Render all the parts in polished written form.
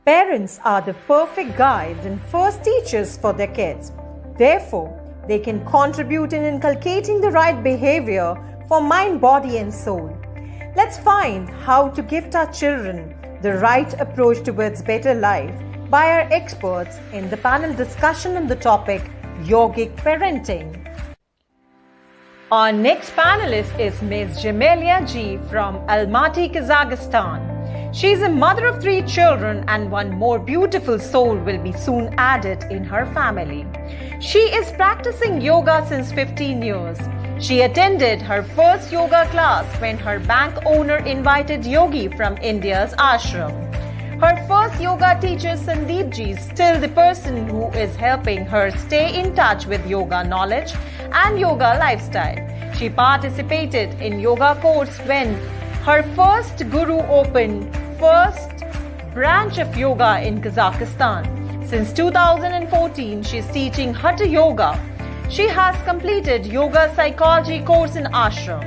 Parents are the perfect guides and first teachers for their kids. Therefore, they can contribute in inculcating the right behavior for mind, body, and soul. Let's find how to gift our children the right approach towards better life by our experts in the panel discussion on the topic Yogic Parenting. Our next panelist is Ms. Jamelia G. from Almaty, Kazakhstan. She is a mother of 3 children and one more beautiful soul will be soon added in her family. She is practicing yoga since 15 years. She attended her first yoga class when her bank owner invited Yogi from India's ashram. Her first yoga teacher Sandeep Ji is still the person who is helping her stay in touch with yoga knowledge and yoga lifestyle. She participated in yoga course when her first guru opened first branch of yoga in Kazakhstan. Since 2014, she is teaching Hatha Yoga. She has completed yoga psychology course in ashram.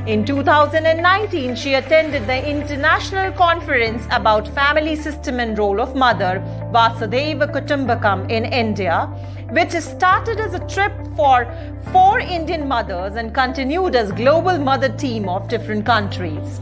In 2019, she attended the international conference about family system and role of mother, Vasudhaiva Kutumbakam in India, which started as a trip for 4 Indian mothers and continued as global mother team of different countries.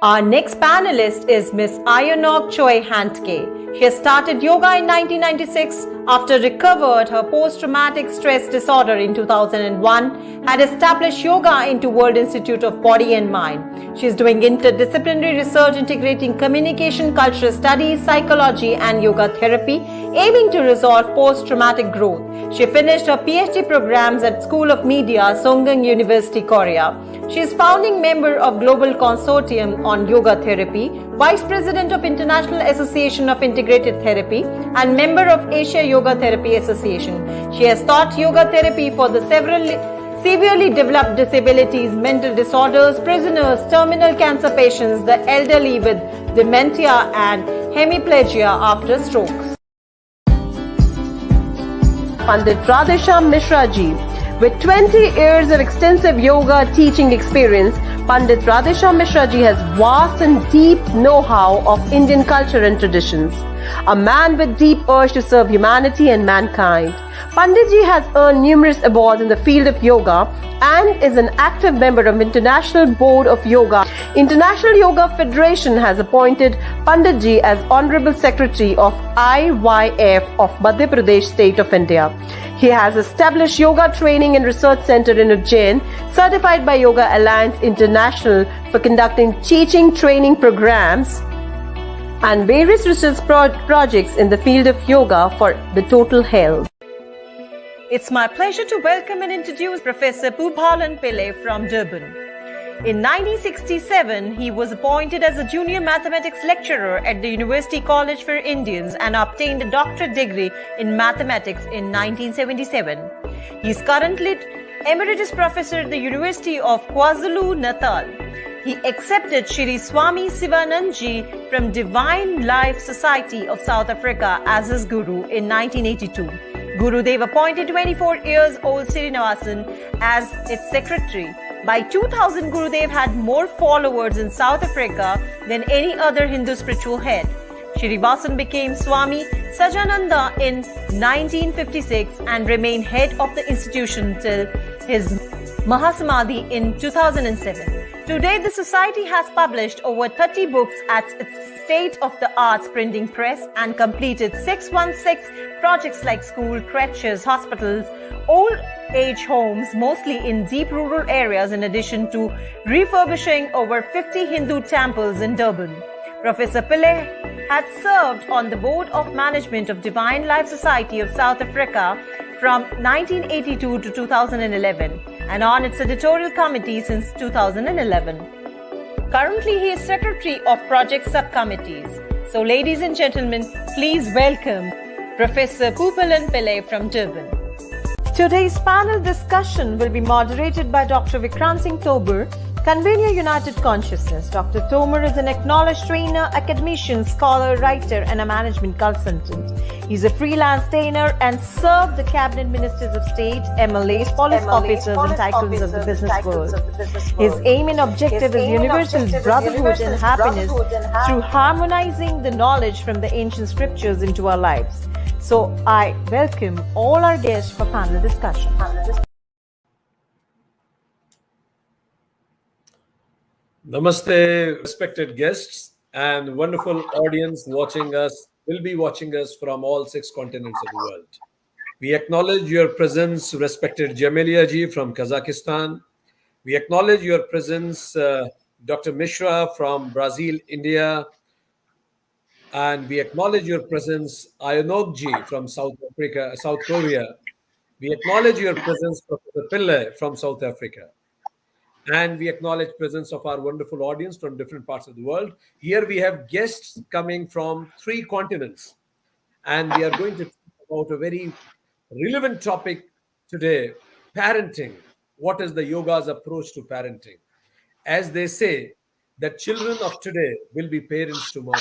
Our next panelist is Ms. Ayanok Choy Handke. She started yoga in 1996 after recovered her post-traumatic stress disorder in 2001, had established yoga into World Institute of Body and Mind. She is doing interdisciplinary research integrating communication, cultural studies, psychology and yoga therapy, aiming to resolve post-traumatic growth. She finished her PhD programs at School of Media, Songang University, Korea. She is founding member of Global Consortium on Yoga Therapy, Vice President of International Association of Integrated Therapy, and member of Asia Yoga Therapy Association. She has taught yoga therapy for the severely developed disabilities, mental disorders, prisoners, terminal cancer patients, the elderly with dementia and hemiplegia after strokes. Pandit Radhesham Mishra Ji. With 20 years of extensive yoga teaching experience, Pandit Radhesham Mishra Ji has vast and deep know-how of Indian culture and traditions. A man with deep urge to serve humanity and mankind. Pandit Ji has earned numerous awards in the field of yoga and is an active member of International Board of Yoga. International Yoga Federation has appointed Pandit Ji as Honorable Secretary of IYF of Madhya Pradesh State of India. He has established Yoga Training and Research Center in Ujjain, certified by Yoga Alliance International for conducting teaching training programs and various research projects in the field of yoga for the total health. It's my pleasure to welcome and introduce Professor Bhupalan Pillai from Durban. In 1967, he was appointed as a junior mathematics lecturer at the University College for Indians and obtained a doctorate degree in mathematics in 1977. He is currently emeritus professor at the University of KwaZulu-Natal. He accepted Shri Swami Sivanandji from Divine Life Society of South Africa as his guru in 1982. Gurudev appointed 24 years old Srinivasan as its secretary. By 2000, Gurudev had more followers in South Africa than any other Hindu spiritual head. Srinivasan became Swami Sajananda in 1956 and remained head of the institution till his Mahasamadhi in 2007. Today, the society has published over 30 books at its state-of-the-art printing press and completed 616 projects like school, creches, hospitals, old-age homes, mostly in deep rural areas, in addition to refurbishing over 50 Hindu temples in Durban. Professor Pillai had served on the Board of Management of Divine Life Society of South Africa from 1982 to 2011 and on its editorial committee since 2011. Currently, he is Secretary of Project Subcommittees. So, ladies and gentlemen, please welcome Professor Bhupalan Pillai from Durban. Today's panel discussion will be moderated by Dr. Vikrant Singh Tobur, Convener United Consciousness. Dr. Tomer is an acknowledged trainer, academician, scholar, writer, and a management consultant. He's a freelance trainer and served the cabinet ministers of state, MLAs, police officers, and tycoons of the business world. His aim and objective is universal brotherhood and happiness through harmonizing the knowledge from the ancient scriptures into our lives. So I welcome all our guests for panel discussion. Namaste, respected guests and wonderful audience will be watching us from all 6 continents of the world. We acknowledge your presence, respected Jamelia ji from Kazakhstan. We acknowledge your presence, Dr. Mishra from Brazil, India. And we acknowledge your presence, Ayanok ji from South Korea. We acknowledge your presence, Professor Pillai from South Africa. And we acknowledge presence of our wonderful audience from different parts of the world. Here we have guests coming from 3 continents. And we are going to talk about a very relevant topic today, parenting. What is the yoga's approach to parenting? As they say, that children of today will be parents tomorrow.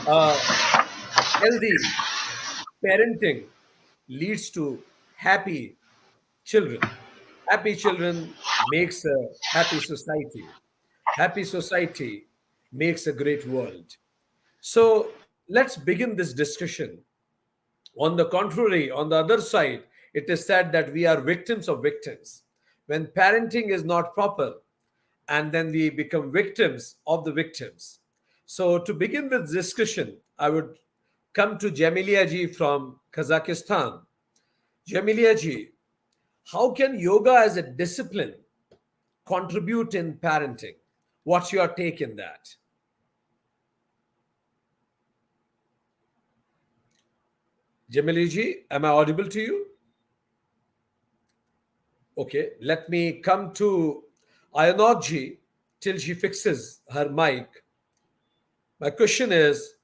Healthy parenting leads to happy children. Happy children makes a happy society. Happy society makes a great world. So let's begin this discussion. On the contrary, on the other side, it is said that we are victims of victims. When parenting is not proper, and then we become victims of the victims. So to begin this discussion, I would come to Jamilia ji from Kazakhstan. Jamilia ji, how can yoga as a discipline contribute in parenting? What's your take in that? Jamilia ji, am I audible to you? Okay, let me come to Ayanok ji till she fixes her mic. My question is,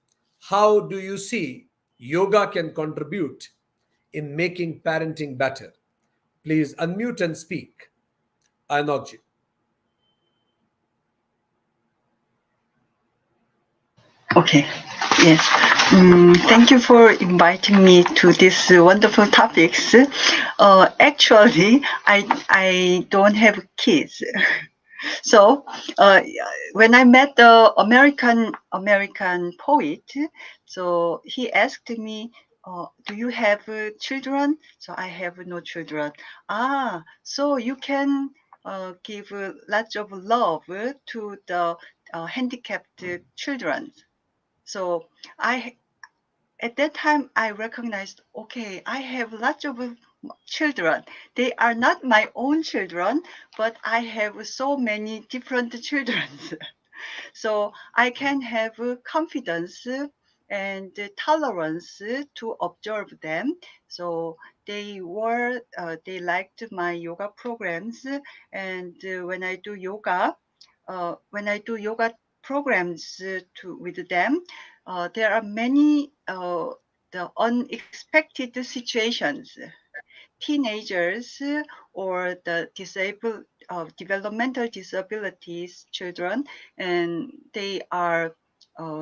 how do you see yoga can contribute in making parenting better? Please unmute and speak. Ayanok ji. Okay. Yes. Thank you for inviting me to these wonderful topics. Actually, I don't have kids. So when I met the American poet, so he asked me, do you have children? So I have no children. So you can give lots of love to the handicapped children. So at that time, I recognized, okay, I have lots of children. They are not my own children, but I have so many different children. So I can have confidence and tolerance to observe them. So they liked my yoga programs. And when I do yoga programs with them, there are many the unexpected situations. Teenagers or the disabled, developmental disabilities children, and they are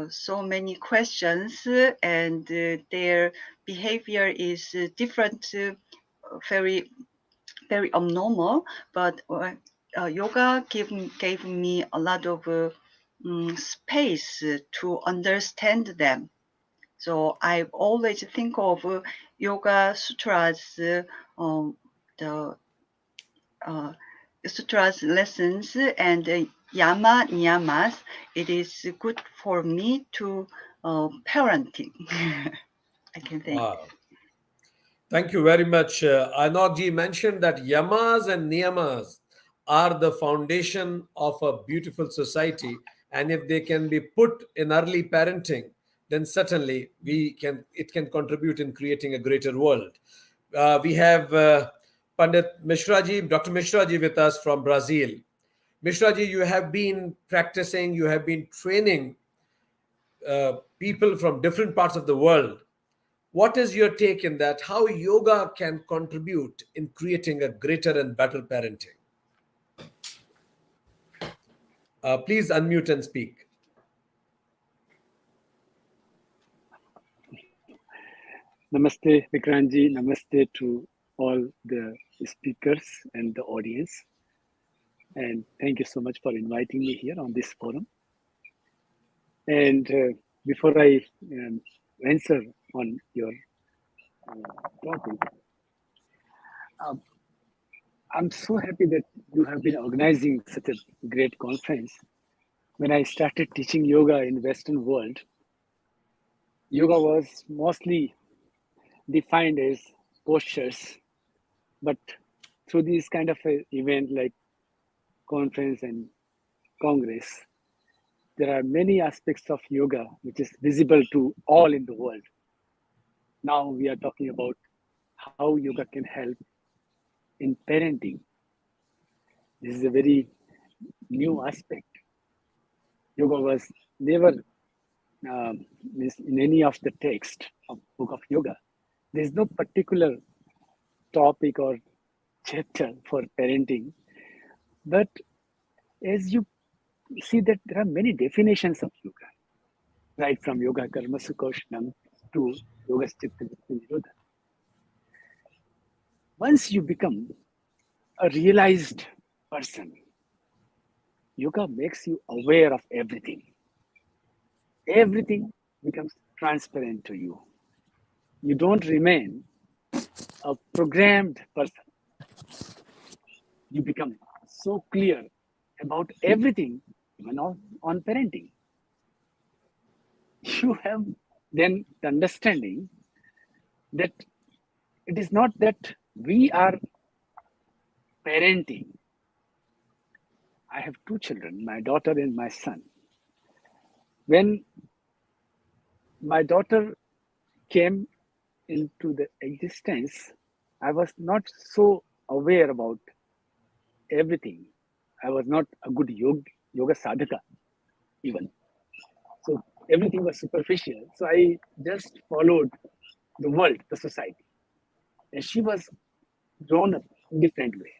so many questions, and their behavior is different, very very abnormal. But yoga gave me a lot of space to understand them. So I always think of Yoga Sutras, the Sutras lessons and Nyamas. It is good for me to parenting. I can think. Wow. Thank you very much. Ayanok ji mentioned that Yamas and Nyamas are the foundation of a beautiful society. And if they can be put in early parenting, then certainly it can contribute in creating a greater world. We have Pandit Mishraji, Dr. Mishraji with us from Brazil. Mishraji, you have been practicing, you have been training people from different parts of the world. What is your take in that? How yoga can contribute in creating a greater and better parenting? Please unmute and speak. Namaste, Vikranji. Namaste to all the speakers and the audience. And thank you so much for inviting me here on this forum. And before I answer on your topic, um, I'm so happy that you have been organizing such a great conference. When I started teaching yoga in Western world, yoga was mostly defined as postures, but through this kind of a event like conference and congress, there are many aspects of yoga which is visible to all in the world. Now we are talking about how yoga can help in parenting. This is a very new aspect. Yoga was never in any of the text of book of yoga. There is no particular topic or chapter for parenting, but as you see that there are many definitions of yoga, right from yoga karma sukoshnam to yoga chitta nirodha. Once you become a realized person, yoga makes you aware of everything. Everything becomes transparent to you. You don't remain a programmed person. You become so clear about everything, even on parenting. You have then the understanding that it is not that we are parenting. I have two children, my daughter and my son. When my daughter came into the existence, I was not so aware about everything. I was not a good yoga sadhaka even. So everything was superficial. So I just followed the world, the society. And she was grown up in different way.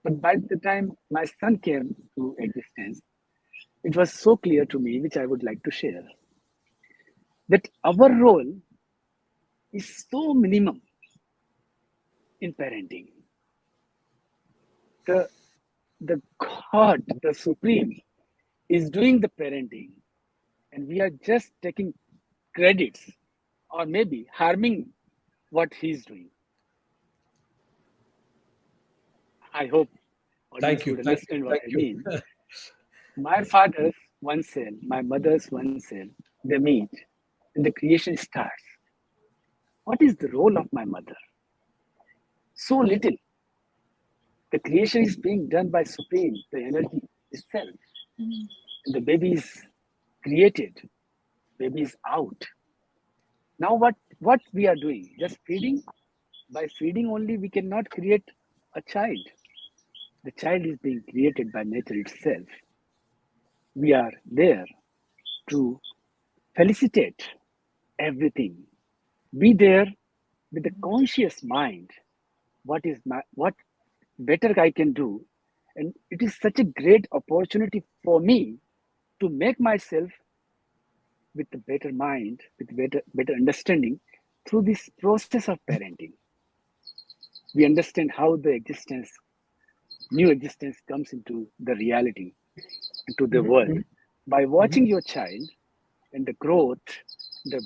But by the time my son came to existence, it was so clear to me, which I would like to share, that our role is so minimum in parenting. The God, the Supreme, is doing the parenting, and we are just taking credits or maybe harming what he's doing. I hope audience Thank would you. Thank you. understand what Thank I you. mean. My father's one cell, my mother's one cell, they meet and the creation starts. What is the role of my mother? So little. The creation is being done by Supreme, the energy itself. And the baby is created, baby is out. Now what we are doing? Just feeding? By feeding only we cannot create a child. The child is being created by nature itself. We are there to felicitate everything. Be there with a conscious mind. What better I can do? And it is such a great opportunity for me to make myself with a better mind, with better understanding through this process of parenting. We understand how the new existence comes into the reality, into the world. By watching your child and the growth, the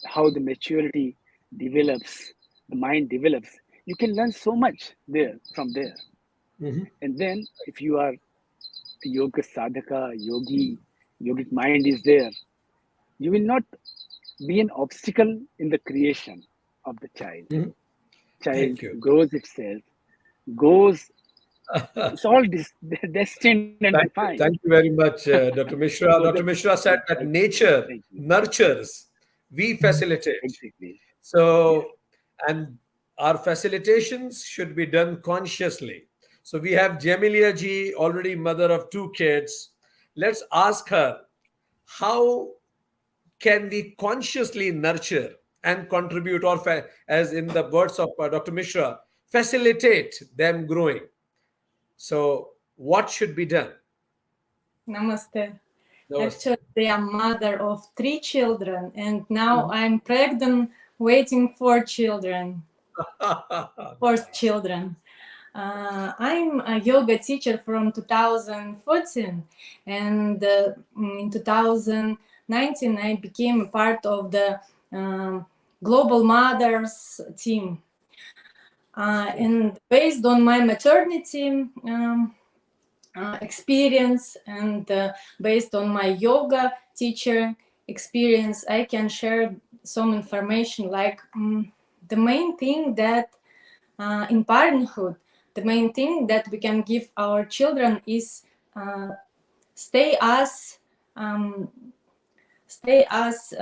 how the maturity develops, the mind develops, you can learn so much there from there. And then if you are a yoga sadhaka, yogic mind is there, you will not be an obstacle in the creation of the child. Child Thank you. grows itself, goes, it's all destined and Thank you. defined. Thank you very much, Dr. Mishra. So Dr. that's Mishra said that nature thank you. nurtures, we facilitate. Exactly. Yes. So, and our facilitations should be done consciously. So, we have Jamilia ji, already mother of two kids. Let's ask her, how can we consciously nurture and contribute, or as in the words of Dr. Mishra, facilitate them growing? So, what should be done? Namaste. Namaste. Actually, I'm mother of 3 children, and now I'm pregnant, waiting for children, first Nice. children. I'm a yoga teacher from 2014, and in 2019 I became a part of the Global Mothers team. And based on my maternity experience and based on my yoga teacher experience, I can share some information like the main thing that in parenthood, the main thing that we can give our children is stay as um, stay as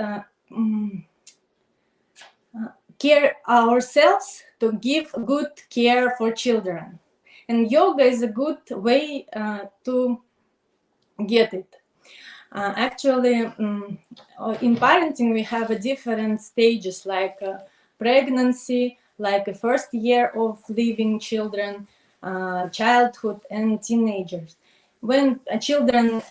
care ourselves to give good care for children, and yoga is a good way to get it. Actually, in parenting, we have a different stages like pregnancy, like a first year of living children, childhood, and teenagers. When children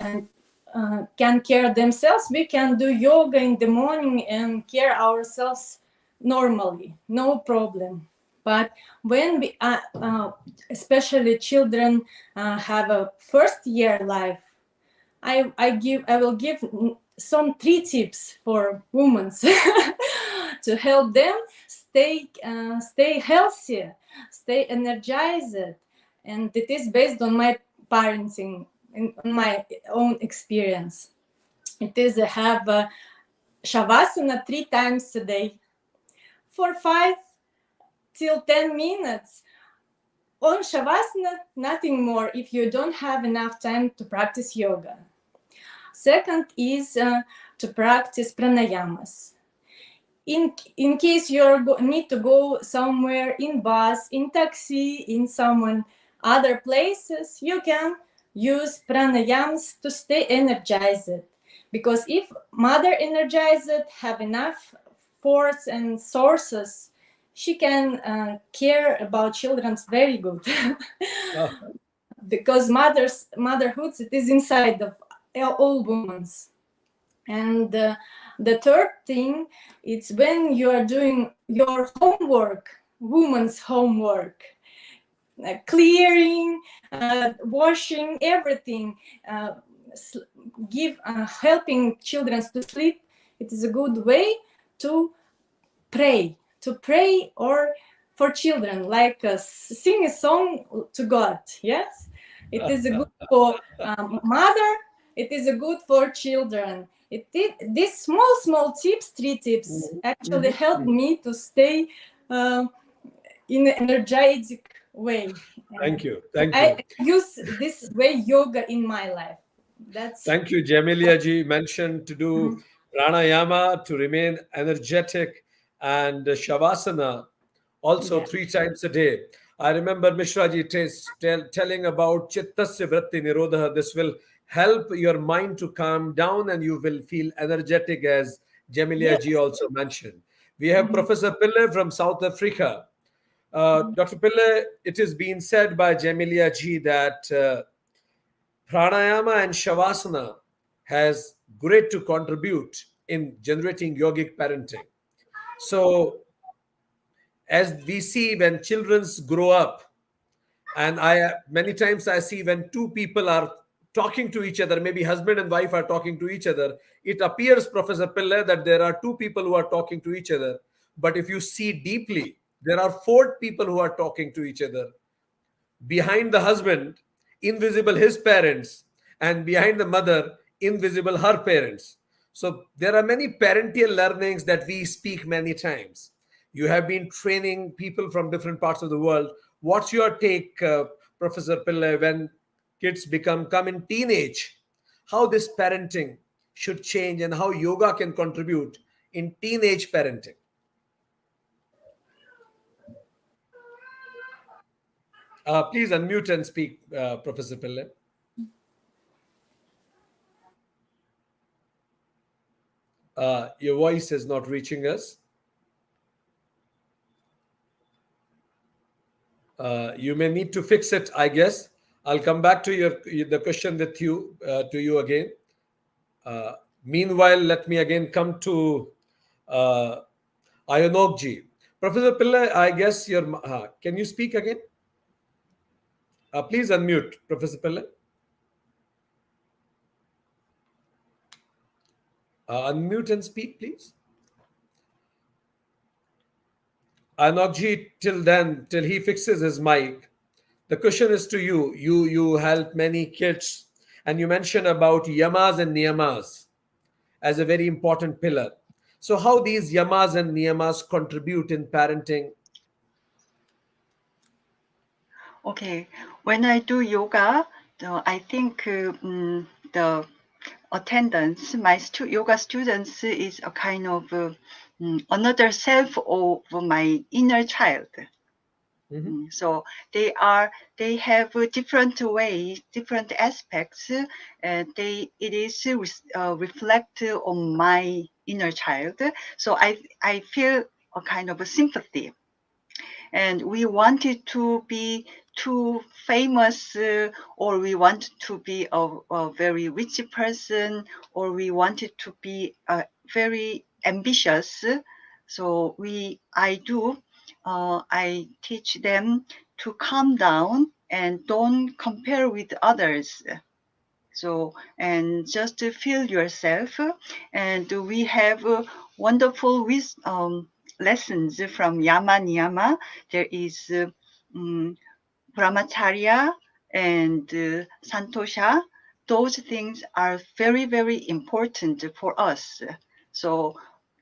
can care themselves, we can do yoga in the morning and care ourselves normally, no problem. But when we, especially children, have a first year life, I will give some 3 tips for women to help them stay healthy, stay energized, and it is based on my parenting and on my own experience. It is have shavasana 3 times a day for 5 till 10 minutes. On shavasana, nothing more if you don't have enough time to practice yoga. Second is to practice pranayamas. In case you need to go somewhere in bus, in taxi, in someone other places, you can use pranayams to stay energized. Because if mother energized, have enough force and sources, she can care about children very good. Because motherhood, it is inside of all women. And the third thing, it's when you are doing your homework, woman's homework, clearing, washing, everything, helping children to sleep. It is a good way to pray or for children, like sing a song to God. Yes, it is a good for mother. It is a good for children. These small tips, 3 tips, actually help me to stay in an energetic way. Thank you. Thank I you. use this way yoga in my life. That's Thank you, Jamelia ji. Mentioned to do pranayama to remain energetic and shavasana also yeah. 3 times a day. I remember Mishra ji telling about chittasya vritti nirodha. This will help your mind to calm down and you will feel energetic, as Jamelia ji Yes. also mentioned. We have Professor Pille from South Africa. Dr. Pille, it is being said by Jamelia ji that pranayama and shavasana has great to contribute in generating yogic parenting. So as we see when children grow up, and I many times I see when two people are talking to each other, maybe husband and wife are talking to each other, it appears, Professor Pillai, that there are two people who are talking to each other. But if you see deeply, there are four people who are talking to each other. Behind the husband, invisible his parents, and behind the mother, invisible her parents. So there are many parental learnings that we speak many times. You have been training people from different parts of the world. What's your take, Professor Pillai, when kids come in teenage? How this parenting should change and how yoga can contribute in teenage parenting? Please unmute and speak, Professor Pillai. Your voice is not reaching us. You may need to fix it, I guess. I'll come back to the question with you to you again. Meanwhile, let me again come to uh, Ayonokji. Professor Pillai, I guess can you speak again? Please unmute, Professor Pillai. Unmute and speak, please. Ayonokji, till he fixes his mic, the question is to you. You help many kids, and you mentioned about Yamas and Nyamas as a very important pillar. So, how these Yamas and Nyamas contribute in parenting? Okay, when I do yoga, I think the attendance, my yoga students, is a kind of another self of my inner child. So they have a different ways, different aspects. It is reflect on my inner child. So I feel a kind of a sympathy. And we wanted to be too famous, or we want to be a very rich person, or we wanted to be very ambitious. So I teach them to calm down and don't compare with others. So, and just to feel yourself. And we have wonderful lessons from Yama Niyama. There is Brahmacharya and Santosha. Those things are very, very important for us. So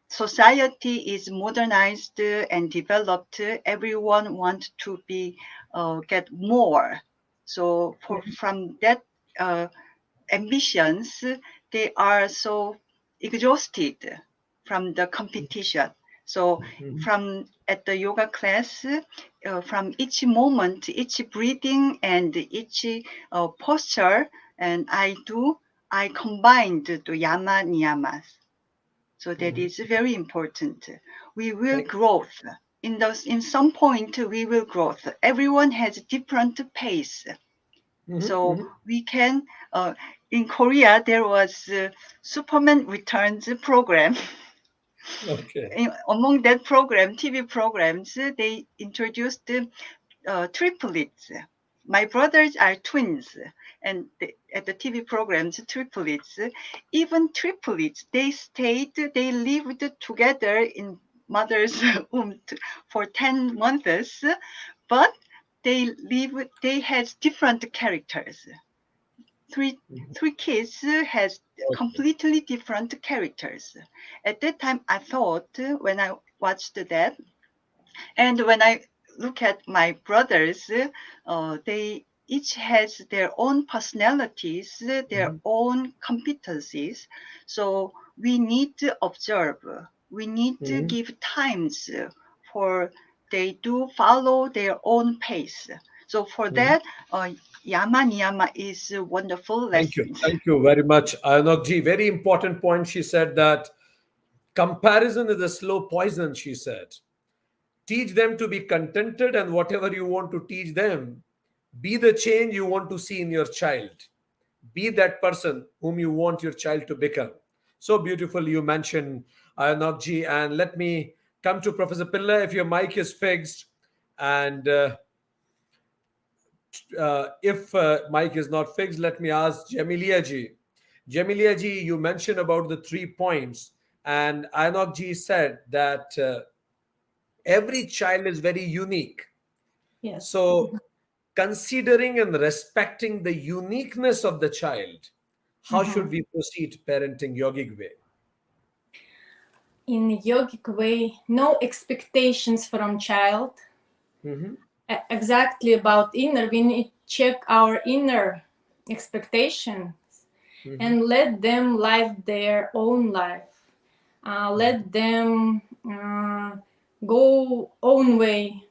society is modernized and developed. Everyone wants to get more. So from that ambitions, they are so exhausted from the competition. So from at the yoga class, from each moment, each breathing and each posture, and I combined the yama niyamas. So that is very important. We will growth. In some point, we will growth. Everyone has different pace. So we can, in Korea, there was Superman Returns program. Okay. Among that program, TV programs, they introduced triplets. My brothers are twins, and at the TV programs, triplets. Even triplets, they lived together in mother's womb for 10 months, but they had different characters. Three kids has completely different characters. At that time, I thought when I watched that, and when I look at my brothers, they each has their own personalities, their own competencies. So we need to observe. We need to give times for they do follow their own pace. So for that, Yama Niyama is a wonderful Thank you. lesson. Thank you very much. Ayonokji, very important point. She said that comparison is a slow poison, she said. Teach them to be contented, and whatever you want to teach them, be the change you want to see in your child. Be that person whom you want your child to become. So beautiful you mentioned, Ayonokji. And let me come to Professor Pillai. If your mic is fixed, and if mic is not fixed, let me ask Jamilia ji. Jamilia ji, you mentioned about the 3 points, and Ayonok ji said that every child is very unique. Yes. So, considering and respecting the uniqueness of the child, how should we proceed parenting yogic way? In yogic way, no expectations from child. Exactly about inner, we need to check our inner expectations and let them live their own life. Let them go own way.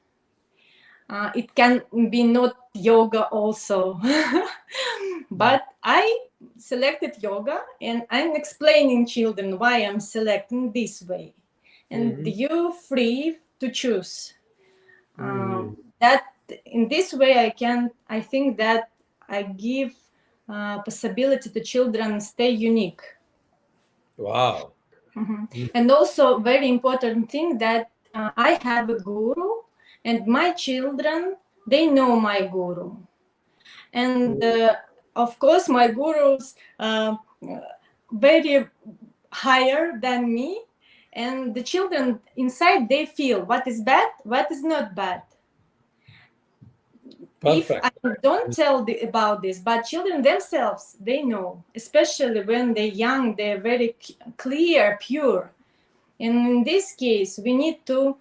It can be not yoga also. But I selected yoga, and I'm explaining children why I'm selecting this way. And you're free to choose. That in this way I think that I give possibility to children stay unique. Wow. And also very important thing that I have a guru, and my children, they know my guru. And of course, my gurus very higher than me, and the children inside, they feel what is bad, what is not bad. Perfect. If I don't tell about this, but children themselves, they know, especially when they're young, they're very clear, pure. And in this case, we need to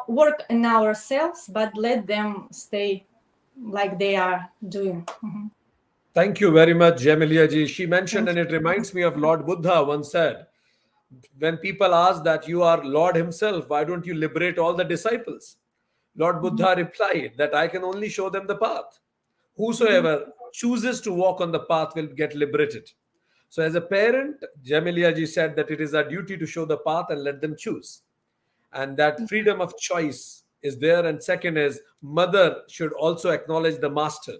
work on ourselves, but let them stay like they are doing. Thank you very much, Jamelia ji. She mentioned, and it reminds me of Lord Buddha once said, when people ask that you are Lord Himself, why don't you liberate all the disciples? Lord Buddha replied that I can only show them the path. Whosoever chooses to walk on the path will get liberated. So, as a parent, Jamelia ji said that it is our duty to show the path and let them choose. And that freedom of choice is there. And second is, mother should also acknowledge the master.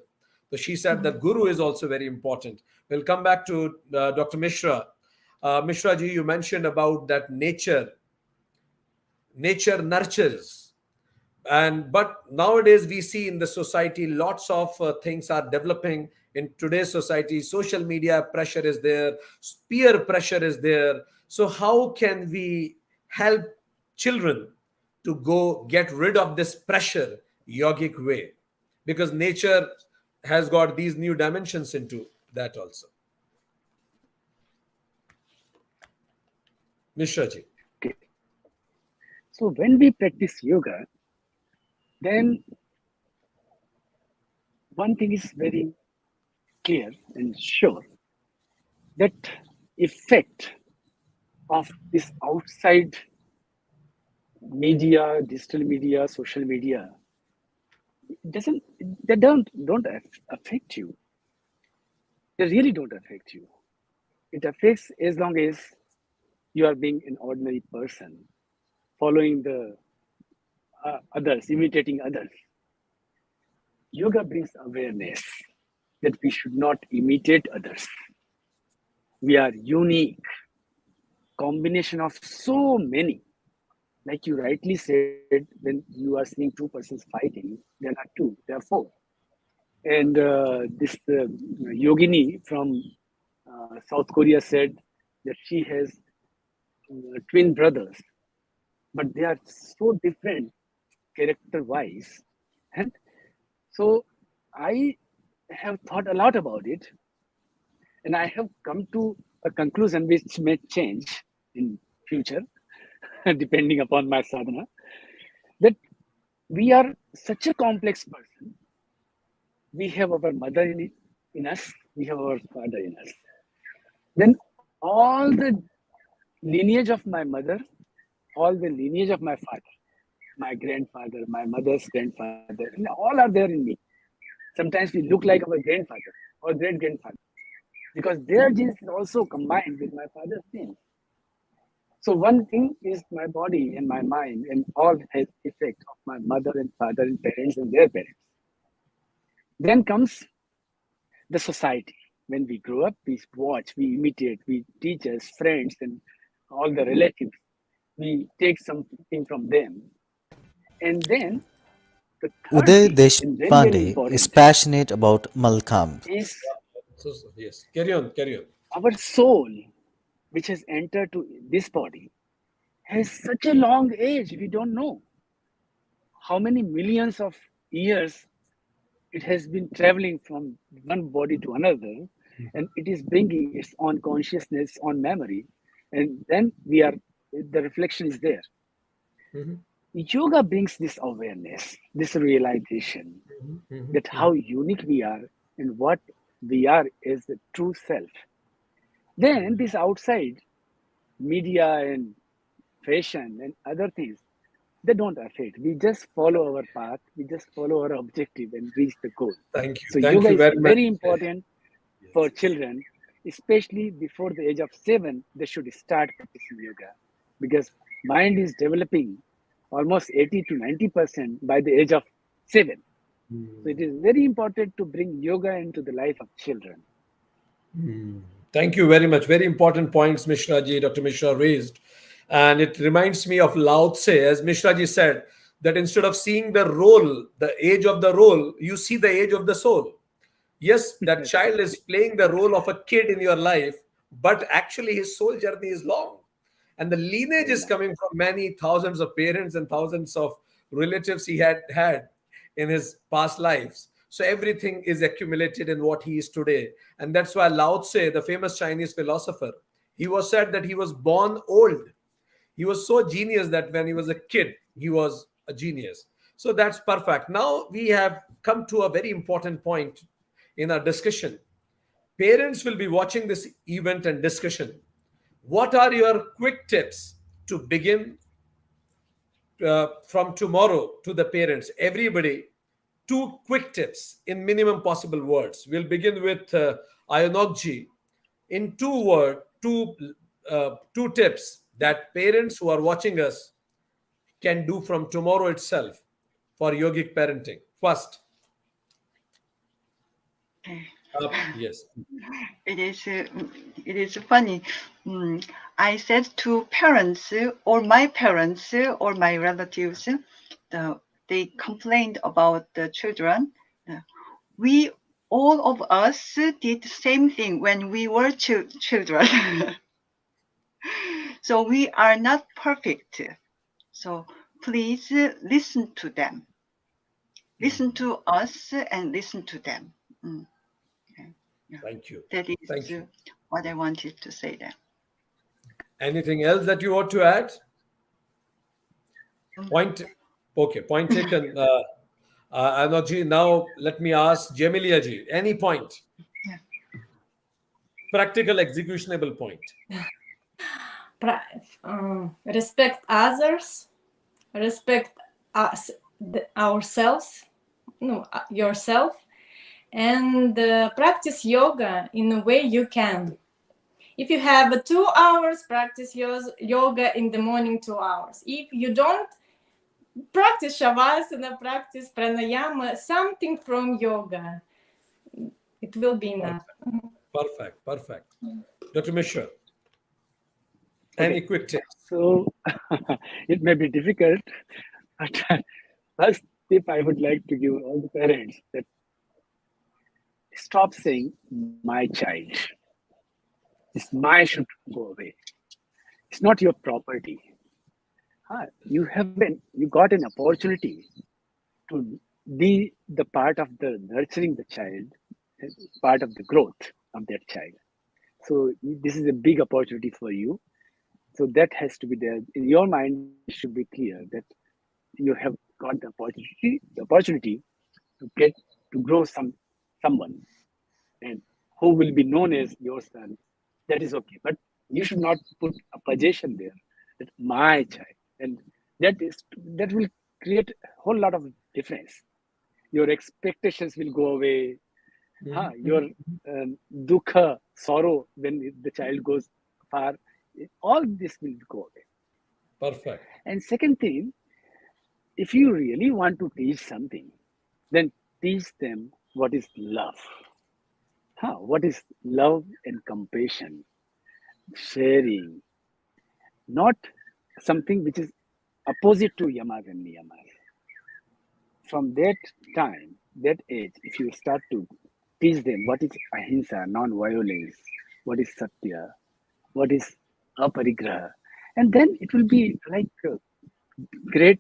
So she said that guru is also very important. We'll come back to Dr. Mishra. Mishra ji, you mentioned about that nature nurtures, and but nowadays we see in the society lots of things are developing in today's society. Social media pressure is there, peer pressure is there. So how can we help children to go get rid of this pressure yogic way, because nature has got these new dimensions into that also? Mishra ji. Okay. So when we practice yoga, then one thing is very clear and sure, that effect of this outside media, digital media, social media, they don't affect you. They really don't affect you. It affects as long as you are being an ordinary person, following the others, imitating others. Yoga brings awareness that we should not imitate others. We are unique, combination of so many. Like you rightly said, when you are seeing two persons fighting, there are two, there are four. And this yogini from South Korea said that she has twin brothers, but they are so different character-wise. And so I have thought a lot about it, and I have come to a conclusion which may change in future, depending upon my sadhana, that we are such a complex person. We have our mother in us, we have our father in us. Then all the lineage of my mother, all the lineage of my father, my grandfather, my mother's grandfather, and all are there in me. Sometimes we look like our grandfather or great-grandfather, because their genes is also combined with my father's genes. So one thing is my body and my mind, and all has effect of my mother and father and parents and their parents. Then comes the society. When we grow up, we watch, we imitate, we teachers, friends, and all the relatives. We take something from them. And then the third Uday thing, and very, very Deshpande is important, passionate about Malkhamb. is Yes, carry on, carry on. our soul, which has entered to this body, has such a long age. We don't know how many millions of years it has been traveling from one body to another, and it is bringing its own consciousness, on memory, and then the reflection is there. Yoga brings this awareness, this realization that how unique we are and what we are as the true self. Then this outside media and fashion and other things, they don't affect. We just follow our path, we just follow our objective and reach the goal. Thank you. So Thank yoga you is very much. very important for children, especially before the age of 7. They should start practicing yoga, because mind is developing almost 80 to 90% by the age of 7. So it is very important to bring yoga into the life of children. Thank you very much. Very important points, Mishraji, Dr. Mishra raised. And it reminds me of Lao Tse, as Mishraji said, that instead of seeing the role, the age of the role, you see the age of the soul. Yes, that child is playing the role of a kid in your life, but actually his soul journey is long. And the lineage Very is long. coming from many thousands of parents and thousands of relatives he had in his past lives. So everything is accumulated in what he is today. And that's why Lao Tse, the famous Chinese philosopher, he was said that he was born old. He was so genius that when he was a kid, he was a genius. So that's perfect. Now we have come to a very important point in our discussion. Parents will be watching this event and discussion. What are your quick tips to begin from tomorrow to the parents? Everybody, two quick tips in minimum possible words. We'll begin with Ayonokji. In two words, two tips that parents who are watching us can do from tomorrow itself for yogic parenting. First, Okay. yes. It is funny. I said to parents, or my parents, or my relatives, they complained about the children. We, all of us, did the same thing when we were children. So we are not perfect. So please listen to them. Listen to us and listen to them. Okay. Yeah. Thank you. That Thank is you. what I wanted to say there. Anything else that you want to add? Point. Okay, point taken. Anokji, now let me ask Jemilia ji. Any point? Yeah. Practical executionable point. Respect others, respect us, ourselves, no, yourself, and practice yoga in a way you can. If you have 2 hours, practice yoga in the morning 2 hours. If you don't, practice shavasana, practice pranayama, something from yoga. It will be enough. Perfect. Perfect. Dr. Mishra, any Okay. quick tips? So it may be difficult, but first tip I would like to give all the parents that stop saying my child. This my should go away. It's not your property. You got an opportunity to be the part of the nurturing the child, part of the growth of that child. So this is a big opportunity for you. So that has to be there in your mind. Should be clear that you have got the opportunity to get to grow someone, and who will be known as your son. That is okay, but you should not put a possession there. That my child, and that will create a whole lot of difference. Your expectations will go away. Your dukha, sorrow when the child goes far, all this will go away. Perfect. And second thing, if you really want to teach something, then teach them what is love. What is love and compassion, sharing, not something which is opposite to Yamas and Nyamas. From that time, that age, if you start to teach them what is ahimsa, non-violence, what is satya, what is aparigraha, and then it will be like great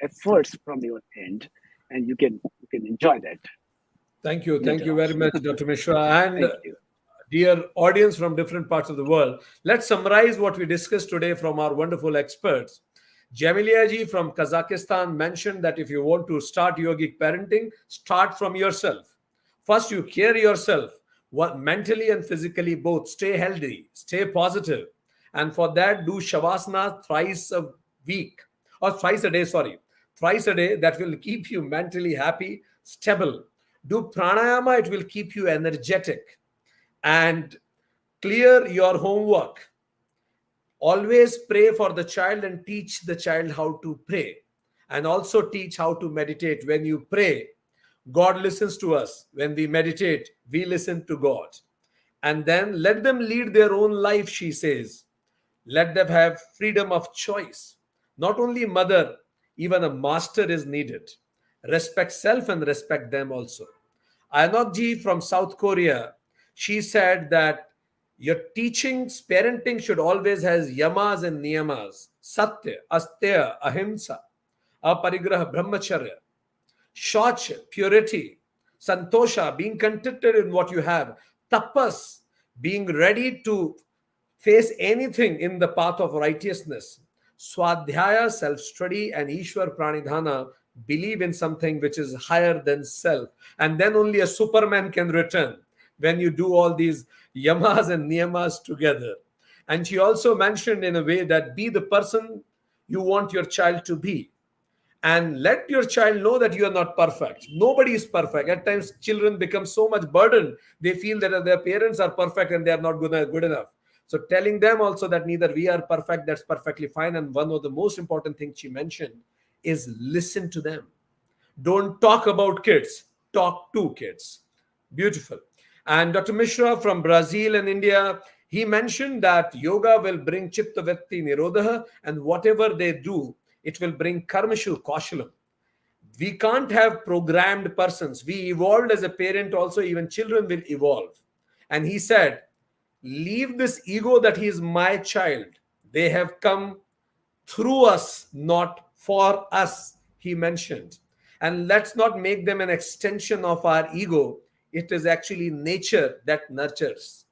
efforts from your end, and you can enjoy that Thank you. Thank later you on. very much, Dr. Mishra. And Thank you. dear audience from different parts of the world, let's summarize what we discussed today from our wonderful experts. Jamilia ji from Kazakhstan mentioned that if you want to start yogic parenting, start from yourself. First, you care yourself, what mentally and physically both. Stay healthy, stay positive, and for that, do shavasana thrice a week or thrice a day. Sorry, thrice a day. That will keep you mentally happy, stable. Do pranayama; it will keep you energetic and clear your homework. Always pray for the child and teach the child how to pray, and also teach how to meditate. When you pray, God listens to us. When we meditate, we listen to God. And then let them lead their own life, she says. Let them have freedom of choice. Not only mother, even a master is needed. Respect self and respect them also. Anokji from South Korea, she said that your teachings, parenting should always has yamas and niyamas, satya, asteya, ahimsa, aparigraha, brahmacharya, shach, purity, santosha, being contented in what you have, tapas, being ready to face anything in the path of righteousness, swadhyaya, self-study, and ishwar pranidhana, believe in something which is higher than self, and then only a superman can return when you do all these yamas and niyamas together. And she also mentioned in a way that be the person you want your child to be, and let your child know that you are not perfect. Nobody is perfect. At times children become so much burdened, they feel that their parents are perfect and they are not good enough. So telling them also that neither we are perfect, that's perfectly fine. And one of the most important things she mentioned is listen to them. Don't talk about kids, talk to kids. Beautiful. And Dr. Mishra from Brazil and India, he mentioned that yoga will bring chitta vritti nirodha, and whatever they do, it will bring karmashu kaushalam. We can't have programmed persons. We evolved as a parent also, even children will evolve. And he said, leave this ego that he is my child. They have come through us, not for us, he mentioned. And let's not make them an extension of our ego. It is actually nature that nurtures.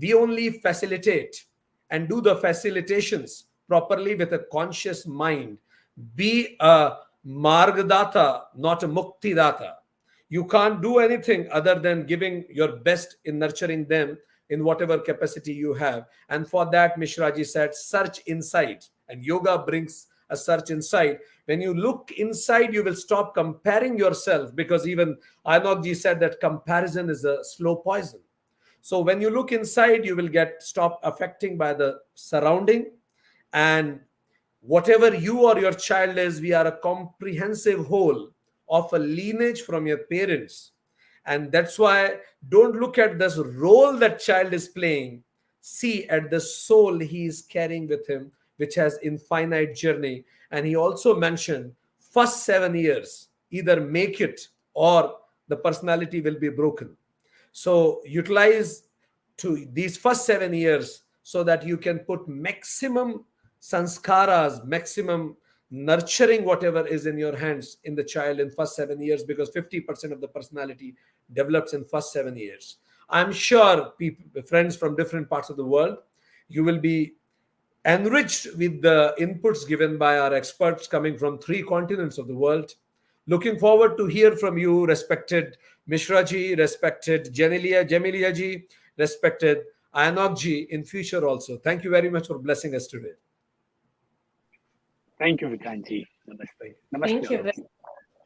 We only facilitate and do the facilitations properly with a conscious mind. Be a margdata, not a muktidata. You can't do anything other than giving your best in nurturing them in whatever capacity you have. And for that, Mishraji said, search inside. And yoga brings a search inside. When you look inside, you will stop comparing yourself, because even Anokji said that comparison is a slow poison. So when you look inside, you will get stopped affecting by the surrounding. And whatever you or your child is, we are a comprehensive whole of a lineage from your parents. And that's why don't look at this role that child is playing. See at the soul he is carrying with him, which has infinite journey. And he also mentioned first 7 years, either make it or the personality will be broken. So utilize to these first 7 years so that you can put maximum sanskaras, maximum nurturing whatever is in your hands in the child in first 7 years, because 50% of the personality develops in first 7 years. I'm sure people, friends from different parts of the world, you will be enriched with the inputs given by our experts coming from 3 continents of the world. Looking forward to hear from you, respected Mishra ji, respected Jamilia ji, respected Ayanok ji in future also. Thank you very much for blessing us today. Thank you, Vikranji. Namaste. Namaste. Thank you all. very